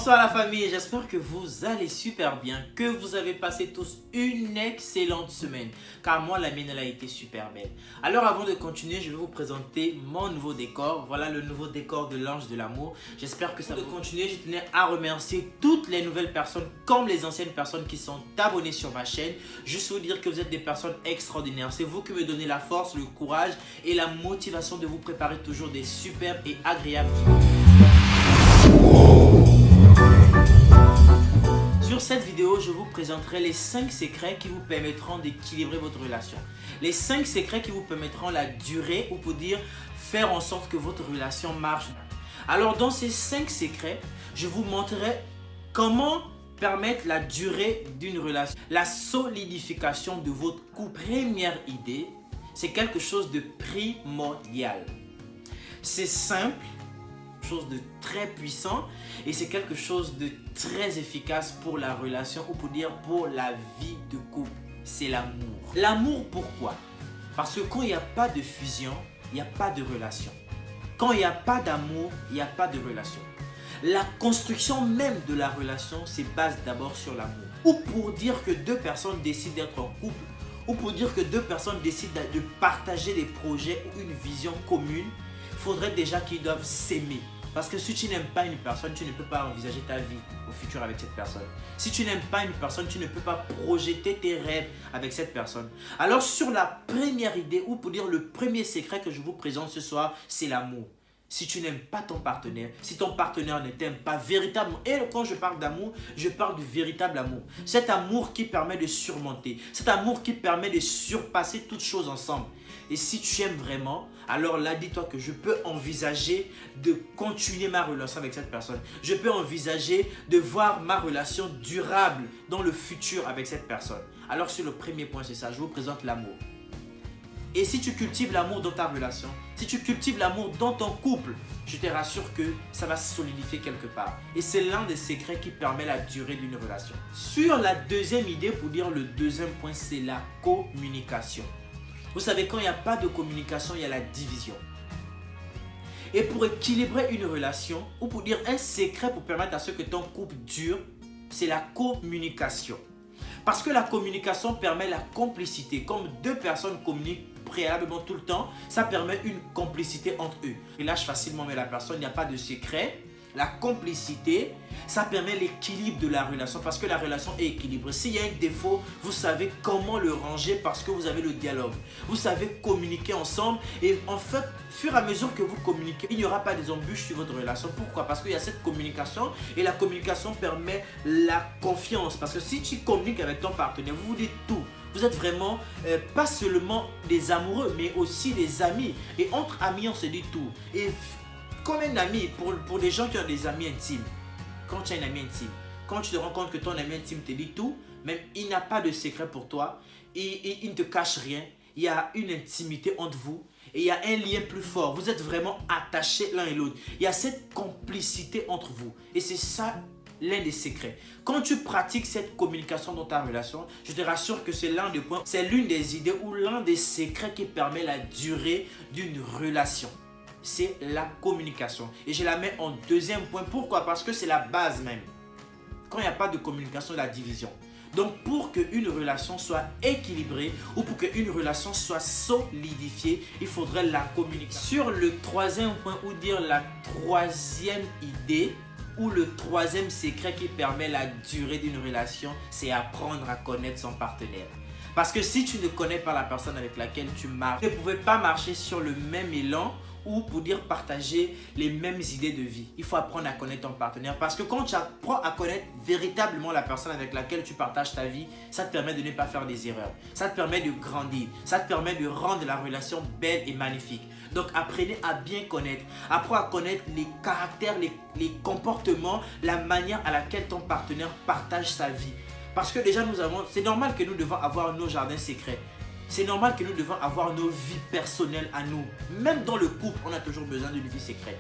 Bonsoir la famille, j'espère que vous allez super bien, que vous avez passé tous une excellente semaine, car moi la mienne elle a été super belle. Alors avant de continuer, je vais vous présenter mon nouveau décor. Voilà le nouveau décor de l'Ange de l'amour. J'espère que ça va continuer. Je tenais à remercier toutes les nouvelles personnes comme les anciennes personnes qui sont abonnées sur ma chaîne. Juste vous dire que vous êtes des personnes extraordinaires. C'est vous qui me donnez la force, le courage et la motivation de vous préparer toujours des superbes et agréables vidéos. Sur cette vidéo, je vous présenterai les 5 secrets qui vous permettront d'équilibrer votre relation. Les 5 secrets qui vous permettront la durée ou pour dire faire en sorte que votre relation marche. Alors dans ces 5 secrets, je vous montrerai comment permettre la durée d'une relation. La solidification de votre couple. Première idée, c'est quelque chose de primordial. C'est simple, chose de très puissant et c'est quelque chose de très efficace pour la relation ou pour dire pour la vie de couple. C'est l'amour. L'amour pourquoi? Parce que quand il n'y a pas de fusion, il n'y a pas de relation. Quand il n'y a pas d'amour, il n'y a pas de relation. La construction même de la relation se base d'abord sur l'amour. Ou pour dire que deux personnes décident d'être en couple, ou pour dire que deux personnes décident de partager des projets ou une vision commune, il faudrait déjà qu'ils doivent s'aimer. Parce que si tu n'aimes pas une personne, tu ne peux pas envisager ta vie au futur avec cette personne. Si tu n'aimes pas une personne, tu ne peux pas projeter tes rêves avec cette personne. Alors sur la première idée, ou pour dire le premier secret que je vous présente ce soir, c'est l'amour. Si tu n'aimes pas ton partenaire, si ton partenaire ne t'aime pas véritablement, et quand je parle d'amour, je parle du véritable amour. Cet amour qui permet de surmonter, cet amour qui permet de surpasser toutes choses ensemble. Et si tu aimes vraiment, alors là, dis-toi que je peux envisager de continuer ma relation avec cette personne. Je peux envisager de voir ma relation durable dans le futur avec cette personne. Alors sur le premier point, c'est ça, je vous présente l'amour. Et si tu cultives l'amour dans ta relation, si tu cultives l'amour dans ton couple, je te rassure que ça va se solidifier quelque part. Et c'est l'un des secrets qui permet la durée d'une relation. Sur la deuxième idée, pour dire le deuxième point, c'est la communication. Vous savez, quand il n'y a pas de communication, il y a la division. Et pour équilibrer une relation, ou pour dire un secret pour permettre à ce que ton couple dure, c'est la communication. Parce que la communication permet la complicité. Comme deux personnes communiquent préalablement tout le temps, ça permet une complicité entre eux. Il lâche facilement mais la personne, il n'y a pas de secret. La complicité, ça permet l'équilibre de la relation parce que la relation est équilibrée. S'il y a un défaut, vous savez comment le ranger parce que vous avez le dialogue. Vous savez communiquer ensemble et en fait, au fur et à mesure que vous communiquez, il n'y aura pas des embûches sur votre relation. Pourquoi? Parce qu'il y a cette communication et la communication permet la confiance. Parce que si tu communiques avec ton partenaire, vous vous dites tout. Vous êtes vraiment pas seulement des amoureux, mais aussi des amis. Et entre amis, on se dit tout. Et comme un ami, pour les gens qui ont des amis intimes, quand tu as un ami intime, quand tu te rends compte que ton ami intime te dit tout, même il n'a pas de secret pour toi, et il ne te cache rien, il y a une intimité entre vous, et il y a un lien plus fort, vous êtes vraiment attachés l'un et l'autre, il y a cette complicité entre vous, et c'est ça l'un des secrets. Quand tu pratiques cette communication dans ta relation, je te rassure que c'est l'un des points, c'est l'une des idées ou l'un des secrets qui permet la durée d'une relation. C'est la communication. Et je la mets en deuxième point. Pourquoi? Parce que c'est la base même. Quand il n'y a pas de communication, il y a la division. Donc pour qu'une relation soit équilibrée ou pour qu'une relation soit solidifiée, il faudrait la communiquer. Sur le troisième point, ou dire la troisième idée, ou le troisième secret qui permet la durée d'une relation, c'est apprendre à connaître son partenaire. Parce que si tu ne connais pas la personne avec laquelle tu marches, vous ne pouvez pas marcher sur le même élan ou pour dire partager les mêmes idées de vie. Il faut apprendre à connaître ton partenaire parce que quand tu apprends à connaître véritablement la personne avec laquelle tu partages ta vie, ça te permet de ne pas faire des erreurs. Ça te permet de grandir. Ça te permet de rendre la relation belle et magnifique. Donc apprenez à bien connaître. Apprends à connaître les caractères, les comportements, la manière à laquelle ton partenaire partage sa vie. Parce que déjà c'est normal que nous devons avoir nos jardins secrets. C'est normal que nous devons avoir nos vies personnelles à nous. Même dans le couple, on a toujours besoin d'une vie secrète.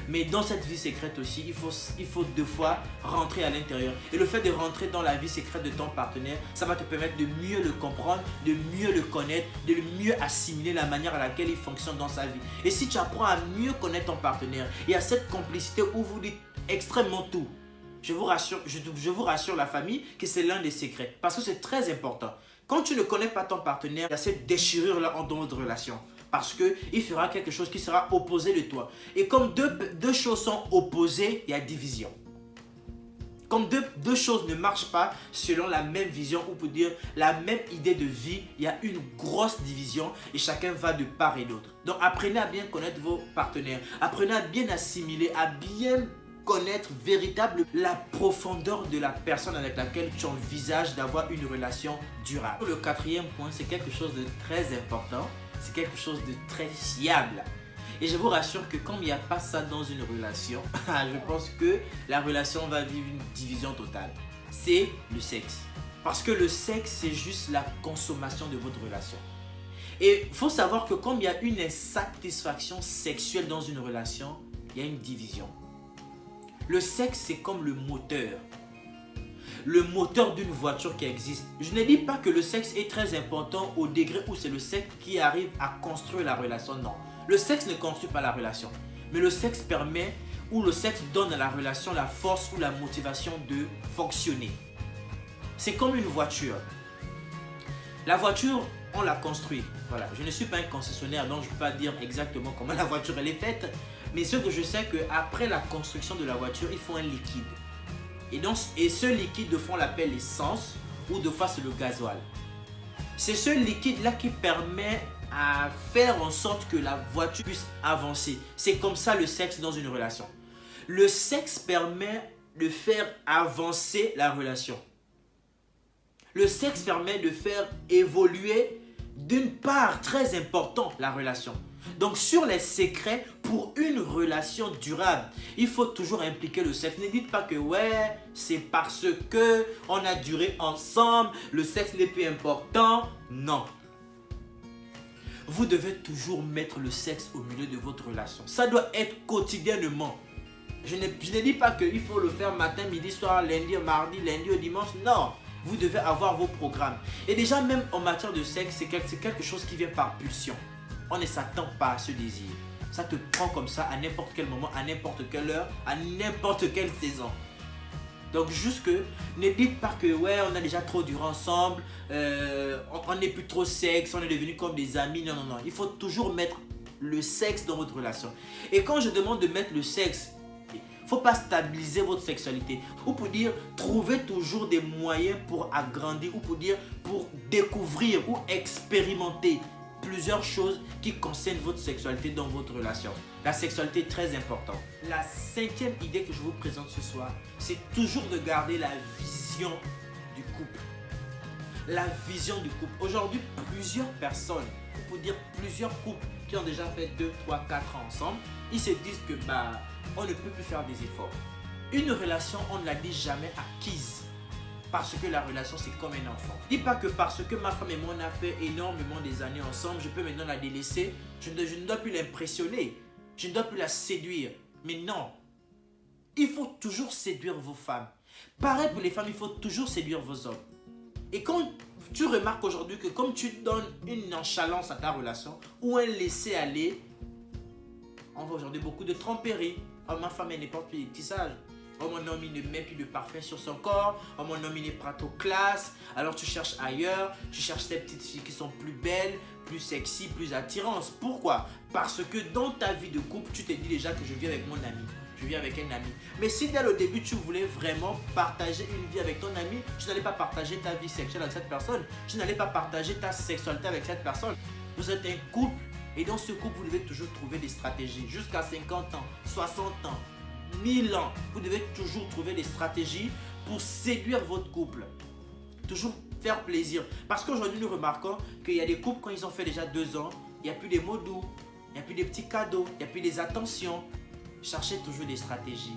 Mais dans cette vie secrète aussi, il faut deux fois rentrer à l'intérieur. Et le fait de rentrer dans la vie secrète de ton partenaire, ça va te permettre de mieux le comprendre, de mieux le connaître, de mieux assimiler la manière à laquelle il fonctionne dans sa vie. Et si tu apprends à mieux connaître ton partenaire, il y a cette complicité où vous dites extrêmement tout. je vous rassure la famille que c'est l'un des secrets. Parce que c'est très important. Quand tu ne connais pas ton partenaire, il y a cette déchirure-là dans votre relation. Parce qu'il fera quelque chose qui sera opposé de toi. Et comme deux choses sont opposées, il y a division. Comme deux choses ne marchent pas selon la même vision, ou pour dire la même idée de vie, il y a une grosse division et chacun va de part et d'autre. Donc apprenez à bien connaître vos partenaires. Apprenez à bien assimiler, à bien connaître véritablement la profondeur de la personne avec laquelle tu envisages d'avoir une relation durable. Le quatrième point, c'est quelque chose de très important. C'est quelque chose de très fiable. Et je vous rassure que comme il n'y a pas ça dans une relation, je pense que la relation va vivre une division totale. C'est le sexe. Parce que le sexe, c'est juste la consommation de votre relation. Et il faut savoir que comme il y a une insatisfaction sexuelle dans une relation, il y a une division. Le sexe, c'est comme le moteur. Le moteur d'une voiture qui existe. Je ne dis pas que le sexe est très important au degré où c'est le sexe qui arrive à construire la relation. Non. Le sexe ne construit pas la relation. Mais le sexe permet ou le sexe donne à la relation la force ou la motivation de fonctionner. C'est comme une voiture. La voiture, on la construit. Voilà. Je ne suis pas un concessionnaire, donc je ne peux pas dire exactement comment la voiture elle est faite. Mais ce que je sais, qu'après la construction de la voiture, il faut un liquide. Et ce liquide, de fois, on l'appelle l'essence ou de fois, c'est le gasoil. C'est ce liquide-là qui permet à faire en sorte que la voiture puisse avancer. C'est comme ça le sexe dans une relation. Le sexe permet de faire avancer la relation. Le sexe permet de faire évoluer d'une part très importante la relation. Donc sur les secrets pour une relation durable, il faut toujours impliquer le sexe. Ne dites pas que ouais, c'est parce que on a duré ensemble, le sexe n'est plus important. Non. Vous devez toujours mettre le sexe au milieu de votre relation. Ça doit être quotidiennement. Je ne dis pas qu'il faut le faire matin, midi, soir, lundi, mardi, lundi au dimanche. Non. Vous devez avoir vos programmes. Et déjà même en matière de sexe, c'est quelque chose qui vient par pulsion. On ne s'attend pas à ce désir. Ça te prend comme ça à n'importe quel moment, à n'importe quelle heure, à n'importe quelle saison. Donc juste que, ne dites pas que ouais, on a déjà trop duré ensemble, on n'est plus trop sexe, on est devenus comme des amis. Non, non, non. Il faut toujours mettre le sexe dans votre relation. Et quand je demande de mettre le sexe, il ne faut pas stabiliser votre sexualité. Ou pour dire, trouver toujours des moyens pour agrandir, ou pour dire, pour découvrir ou expérimenter plusieurs choses qui concernent votre sexualité dans votre relation. La sexualité est très importante. La cinquième idée que je vous présente ce soir, c'est toujours de garder la vision du couple. La vision du couple. Aujourd'hui, plusieurs personnes, ou pour dire plusieurs couples qui ont déjà fait 2, 3, 4 ans ensemble, ils se disent que on ne peut plus faire des efforts. Une relation, on ne la dit jamais acquise. Parce que la relation, c'est comme un enfant. Dis pas que parce que ma femme et moi, on a fait énormément des années ensemble, je peux maintenant la délaisser. Je ne dois plus l'impressionner. Je ne dois plus la séduire. Mais non. Il faut toujours séduire vos femmes. Pareil pour les femmes, il faut toujours séduire vos hommes. Et quand tu remarques aujourd'hui que comme tu donnes une nonchalance à ta relation ou un laisser-aller, on voit aujourd'hui beaucoup de tromperies. Oh, ma femme, elle n'est pas plus de tissage. Oh, mon homme, il ne met plus de parfum sur son corps. Oh, mon homme, il n'est pas trop classe. Alors, tu cherches ailleurs. Tu cherches ces petites filles qui sont plus belles, plus sexy, plus attirantes. Pourquoi? Parce que dans ta vie de couple, tu te dis déjà que je vis avec mon ami. Je vis avec un ami. Mais si dès le début, tu voulais vraiment partager une vie avec ton ami, tu n'allais pas partager ta vie sexuelle avec cette personne. Tu n'allais pas partager ta sexualité avec cette personne. Vous êtes un couple. Et dans ce couple, vous devez toujours trouver des stratégies. Jusqu'à 50 ans, 60 ans. 1000 ans, vous devez toujours trouver des stratégies pour séduire votre couple. Toujours faire plaisir. Parce qu'aujourd'hui, nous remarquons qu'il y a des couples, quand ils ont fait déjà 2 ans, il n'y a plus des mots doux, il n'y a plus des petits cadeaux, il n'y a plus des attentions. Cherchez toujours des stratégies.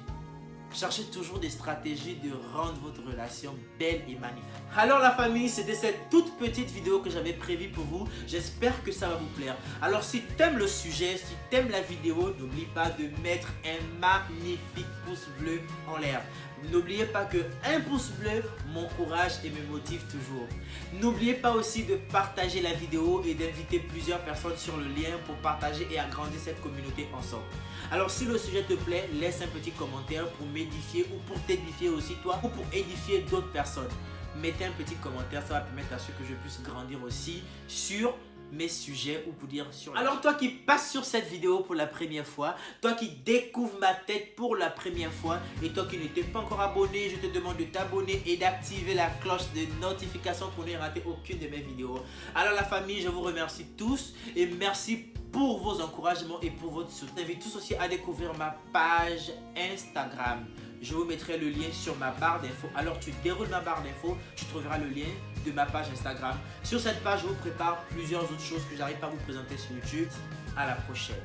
Cherchez toujours des stratégies de rendre votre relation belle et magnifique. Alors la famille, c'était cette toute petite vidéo que j'avais prévue pour vous. J'espère que ça va vous plaire. Alors si tu aimes le sujet, si tu aimes la vidéo, n'oublie pas de mettre un magnifique pouce bleu en l'air. N'oubliez pas que un pouce bleu m'encourage et me motive toujours. N'oubliez pas aussi de partager la vidéo et d'inviter plusieurs personnes sur le lien pour partager et agrandir cette communauté ensemble. Alors si le sujet te plaît, laisse un petit commentaire pour m'édifier ou pour t'édifier aussi toi ou pour édifier d'autres personnes. Mettez un petit commentaire, ça va permettre à ce que je puisse grandir aussi sur mes sujets ou pour dire sur... Alors toi qui passes sur cette vidéo pour la première fois, toi qui découvres ma tête pour la première fois et toi qui n'étais pas encore abonné, je te demande de t'abonner et d'activer la cloche de notification pour ne rater aucune de mes vidéos. Alors la famille, je vous remercie tous et merci pour vos encouragements et pour votre soutien. Je vous invite tous aussi à découvrir ma page Instagram. Je vous mettrai le lien sur ma barre d'infos. Alors tu déroules ma barre d'infos, tu trouveras le lien de ma page Instagram. Sur cette page, je vous prépare plusieurs autres choses que j'arrive pas à vous présenter sur YouTube. À la prochaine.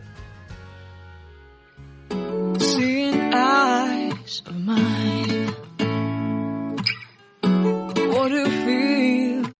Seeing eyes of mine.